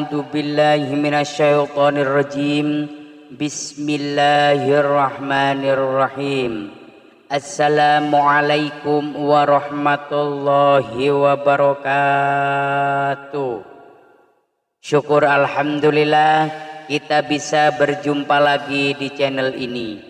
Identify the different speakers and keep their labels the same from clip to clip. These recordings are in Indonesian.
Speaker 1: A'udzu billahi minasyaitonir rajim. Bismillahirrahmanirrahim. Assalamualaikum warahmatullahi wabarakatuh. Syukur alhamdulillah kita bisa berjumpa lagi di channel ini.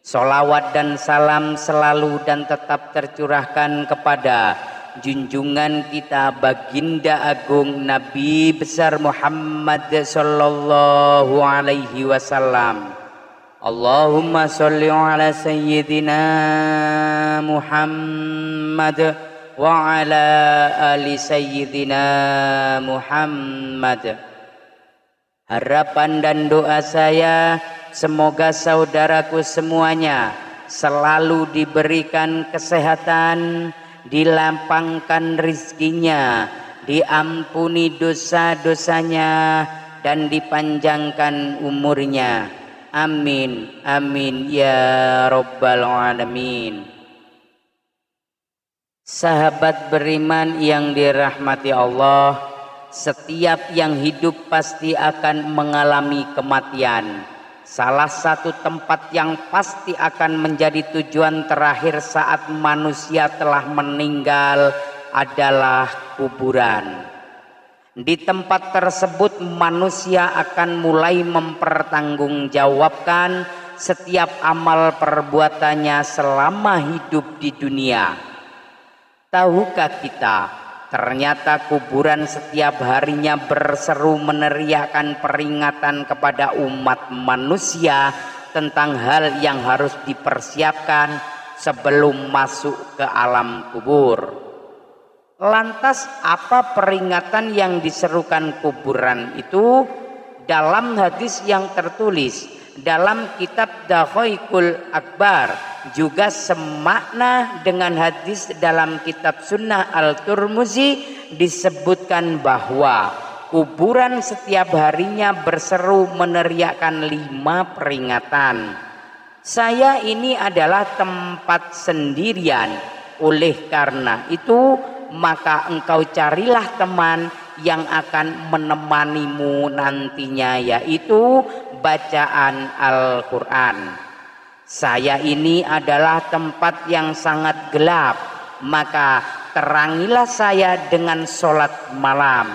Speaker 1: Sholawat dan salam selalu dan tetap tercurahkan kepada junjungan kita baginda agung Nabi besar Muhammad sallallahu alaihi wasallam. Allahumma sholli ala sayyidina Muhammad wa ala ali sayyidina Muhammad. Harapan dan doa saya, semoga saudaraku semuanya selalu diberikan kesehatan, dilapangkan rizkinya, diampuni dosa-dosanya, dan dipanjangkan umurnya. Amin, amin ya rabbal alamin. Sahabat beriman yang dirahmati Allah, setiap yang hidup pasti akan mengalami kematian. Salah satu tempat yang pasti akan menjadi tujuan terakhir saat manusia telah meninggal adalah kuburan. Di tempat tersebut manusia akan mulai mempertanggungjawabkan setiap amal perbuatannya selama hidup di dunia. Tahukah kita, ternyata kuburan setiap harinya berseru meneriakkan peringatan kepada umat manusia tentang hal yang harus dipersiapkan sebelum masuk ke alam kubur. Lantas apa peringatan yang diserukan kuburan itu? Dalam hadis yang tertulis dalam kitab Dakhaikul Akbar, juga semakna dengan hadis dalam kitab Sunnah Al-Turmuzi, disebutkan bahwa kuburan setiap harinya berseru meneriakkan 5 peringatan. Saya ini adalah tempat sendirian, oleh karena itu maka engkau carilah teman yang akan menemanimu nantinya, yaitu bacaan Al-Quran. Saya ini adalah tempat yang sangat gelap, maka terangilah saya dengan sholat malam.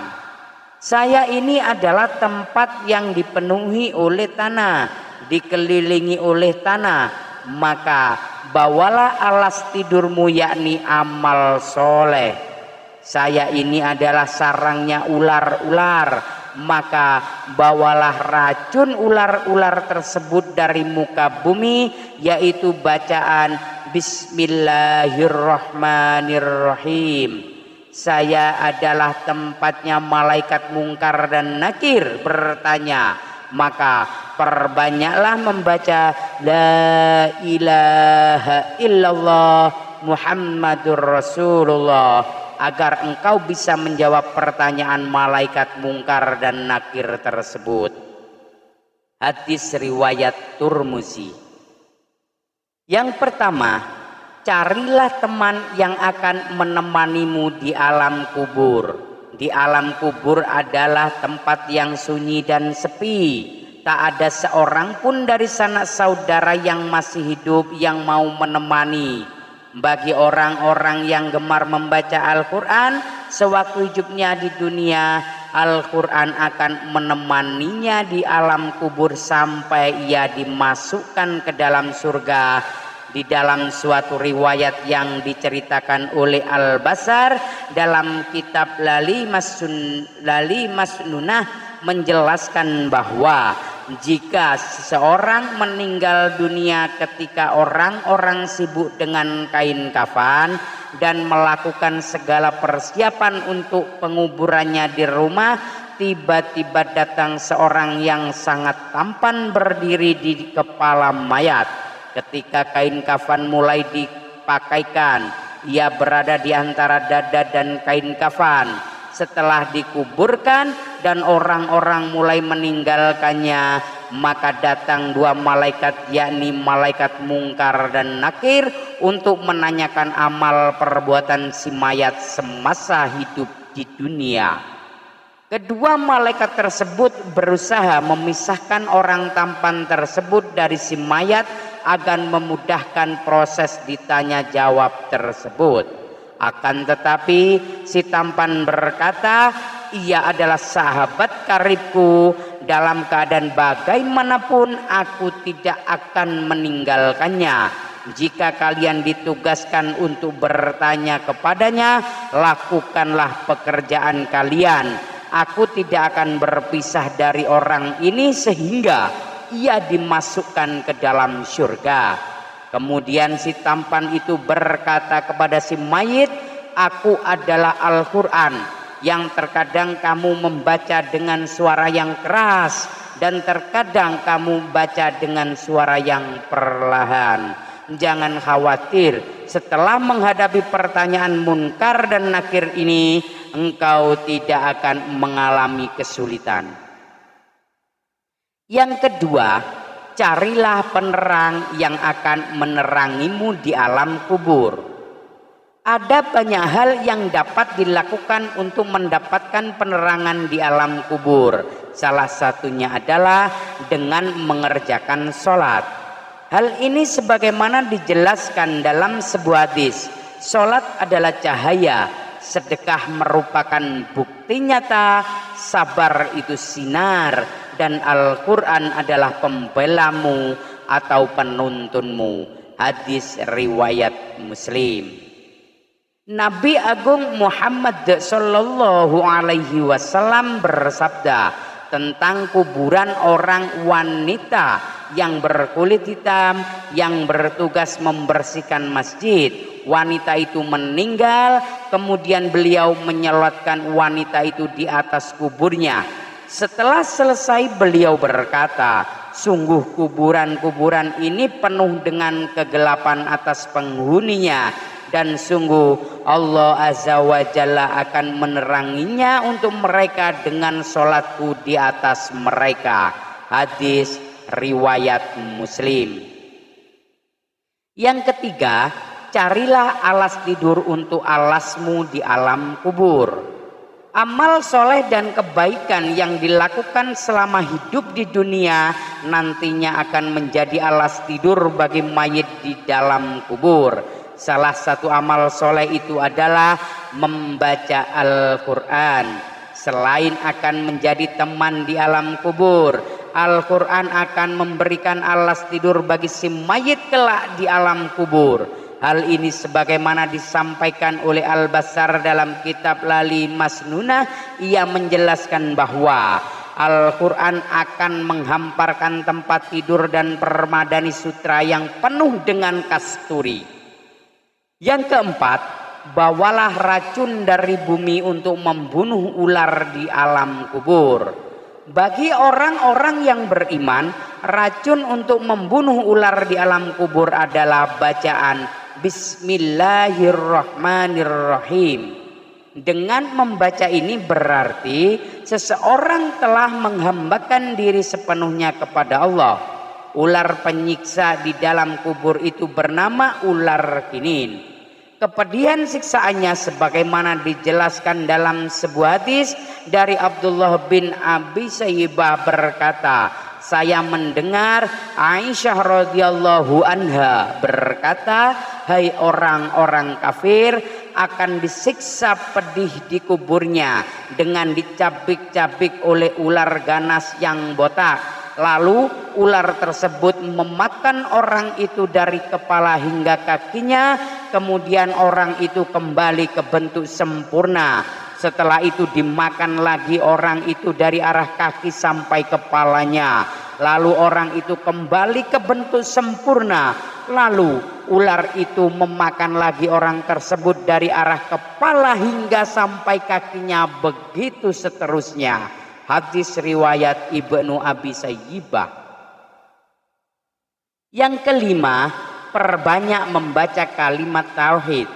Speaker 1: Saya ini adalah tempat yang dipenuhi oleh tanah, dikelilingi oleh tanah, maka bawalah alas tidurmu yakni amal soleh. Saya ini adalah sarangnya ular-ular, maka bawalah racun ular-ular tersebut dari muka bumi, yaitu bacaan Bismillahirrahmanirrahim. Saya adalah tempatnya malaikat mungkar dan nakir bertanya, maka perbanyaklah membaca La ilaha illallah Muhammadur Rasulullah, agar engkau bisa menjawab pertanyaan malaikat mungkar dan nakir tersebut. Hadis riwayat Turmuzi. Yang pertama, carilah teman yang akan menemanimu di alam kubur. Di alam kubur adalah tempat yang sunyi dan sepi. Tak ada seorang pun dari sanak saudara yang masih hidup yang mau menemani. Bagi orang-orang yang gemar membaca Al-Quran sewaktu hidupnya di dunia, Al-Quran akan menemaninya di alam kubur sampai ia dimasukkan ke dalam surga. Di dalam suatu riwayat yang diceritakan oleh Al-Basar dalam kitab Lali Masnunah menjelaskan bahwa jika seseorang meninggal dunia ketika orang-orang sibuk dengan kain kafan dan melakukan segala persiapan untuk penguburannya di rumah, tiba-tiba datang seorang yang sangat tampan berdiri di kepala mayat. Ketika kain kafan mulai dipakaikan, ia berada di antara dada dan kain kafan. Setelah dikuburkan dan orang-orang mulai meninggalkannya, maka datang 2 malaikat, yakni malaikat mungkar dan nakir, untuk menanyakan amal perbuatan si mayat semasa hidup di dunia. Kedua malaikat tersebut berusaha memisahkan orang tampan tersebut dari si mayat agar memudahkan proses ditanya jawab tersebut. Akan tetapi si tampan berkata, ia adalah sahabat karibku, dalam keadaan bagaimanapun aku tidak akan meninggalkannya. Jika kalian ditugaskan untuk bertanya kepadanya, lakukanlah pekerjaan kalian. Aku tidak akan berpisah dari orang ini sehingga ia dimasukkan ke dalam surga. Kemudian si tampan itu berkata kepada si mayit, aku adalah Al-Quran yang terkadang kamu membaca dengan suara yang keras dan terkadang kamu baca dengan suara yang perlahan. Jangan khawatir, setelah menghadapi pertanyaan munkar dan nakir ini, engkau tidak akan mengalami kesulitan. Yang kedua, carilah penerang yang akan menerangimu di alam kubur. Ada banyak hal yang dapat dilakukan untuk mendapatkan penerangan di alam kubur. Salah satunya adalah dengan mengerjakan sholat. Hal ini sebagaimana dijelaskan dalam sebuah hadis. Sholat adalah cahaya, sedekah merupakan bukti nyata, sabar itu sinar, dan Al-Quran adalah pembelamu atau penuntunmu. Hadis riwayat Muslim. Nabi Agung Muhammad Sallallahu Alaihi Wasallam bersabda tentang kuburan orang wanita yang berkulit hitam yang bertugas membersihkan masjid. Wanita itu meninggal, kemudian beliau menyolatkan wanita itu di atas kuburnya. Setelah selesai beliau berkata, sungguh kuburan-kuburan ini penuh dengan kegelapan atas penghuninya, dan sungguh Allah Azza wa Jalla akan meneranginya untuk mereka dengan sholatku di atas mereka. Hadis riwayat Muslim. Yang ketiga, carilah alas tidur untuk alasmu di alam kubur. Amal soleh dan kebaikan yang dilakukan selama hidup di dunia nantinya akan menjadi alas tidur bagi mayit di dalam kubur. Salah satu amal soleh itu adalah membaca Al-Quran. Selain akan menjadi teman di alam kubur, Al-Quran akan memberikan alas tidur bagi si mayit kelak di alam kubur. Hal ini sebagaimana disampaikan oleh Al-Basar dalam kitab Lali Masnunah. Ia menjelaskan bahwa Al-Quran akan menghamparkan tempat tidur dan permadani sutra yang penuh dengan kasturi. Yang keempat, bawalah racun dari bumi untuk membunuh ular di alam kubur. Bagi orang-orang yang beriman, racun untuk membunuh ular di alam kubur adalah bacaan Bismillahirrahmanirrahim. Dengan membaca ini berarti seseorang telah menghambakan diri sepenuhnya kepada Allah. Ular penyiksa di dalam kubur itu bernama ular kinin. Kepedihan siksaannya sebagaimana dijelaskan dalam sebuah hadis dari Abdullah bin Abi Sayyibah berkata, saya mendengar Aisyah radhiyallahu anha berkata, hai orang-orang kafir akan disiksa pedih di kuburnya dengan dicabik-cabik oleh ular ganas yang botak. Lalu ular tersebut memakan orang itu dari kepala hingga kakinya, kemudian orang itu kembali ke bentuk sempurna. Setelah itu dimakan lagi orang itu dari arah kaki sampai kepalanya. Lalu orang itu kembali ke bentuk sempurna. Lalu ular itu memakan lagi orang tersebut dari arah kepala hingga sampai kakinya, begitu seterusnya. Hadis riwayat Ibnu Abi Sayyibah. Yang kelima, perbanyak membaca kalimat tauhid.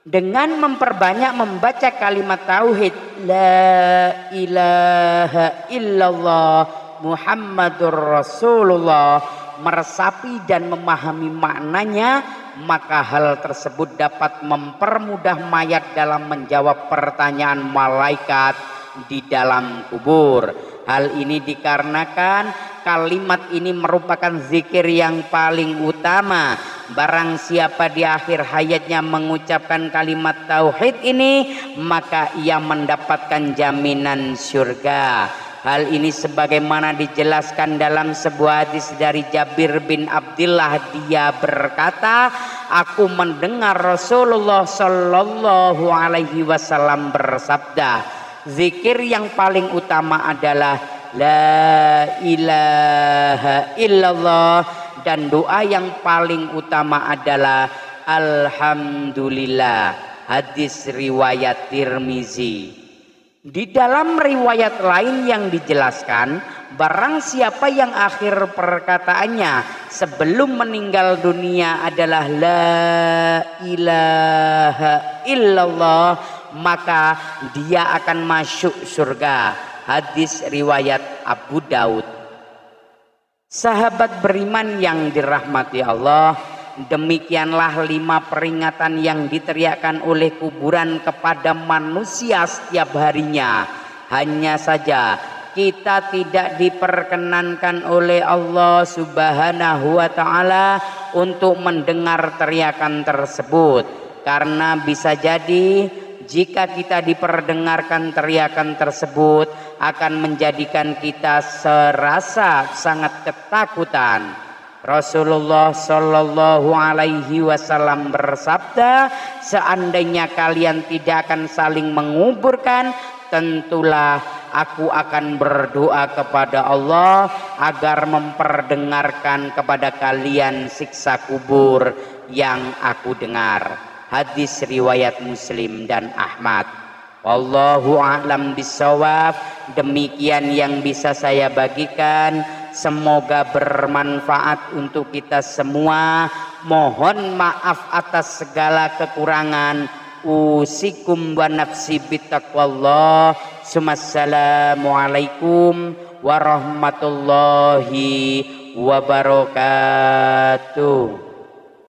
Speaker 1: Dengan memperbanyak membaca kalimat tauhid, la ilaha illallah Muhammadur Rasulullah, meresapi dan memahami maknanya, maka hal tersebut dapat mempermudah mayat dalam menjawab pertanyaan malaikat di dalam kubur. Hal ini dikarenakan kalimat ini merupakan zikir yang paling utama. Barang siapa di akhir hayatnya mengucapkan kalimat tauhid ini, maka ia mendapatkan jaminan surga. Hal ini sebagaimana dijelaskan dalam sebuah hadis dari Jabir bin Abdullah. Dia berkata, aku mendengar Rasulullah Shallallahu Alaihi Wasallam bersabda, zikir yang paling utama adalah la ilaha illallah, dan doa yang paling utama adalah alhamdulillah. Hadis riwayat Tirmizi. Di dalam riwayat lain yang dijelaskan, barang siapa yang akhir perkataannya sebelum meninggal dunia adalah la ilaha illallah, maka dia akan masuk surga. Hadis riwayat Abu Daud. Sahabat beriman yang dirahmati Allah, demikianlah 5 peringatan yang diteriakkan oleh kuburan kepada manusia setiap harinya. Hanya saja kita tidak diperkenankan oleh Allah Subhanahu wa Ta'ala untuk mendengar teriakan tersebut, karena bisa jadi jika kita diperdengarkan teriakan tersebut akan menjadikan kita serasa sangat ketakutan. Rasulullah Shallallahu Alaihi Wasallam bersabda, seandainya kalian tidak akan saling menguburkan, tentulah aku akan berdoa kepada Allah agar memperdengarkan kepada kalian siksa kubur yang aku dengar. Hadis riwayat Muslim dan Ahmad. Wallahu a'lam bishawab. Demikian yang bisa saya bagikan. Semoga bermanfaat untuk kita semua. Mohon maaf atas segala kekurangan. Usikum wa nafsi bittaqwallah. Assalamualaikum warahmatullahi wabarakatuh.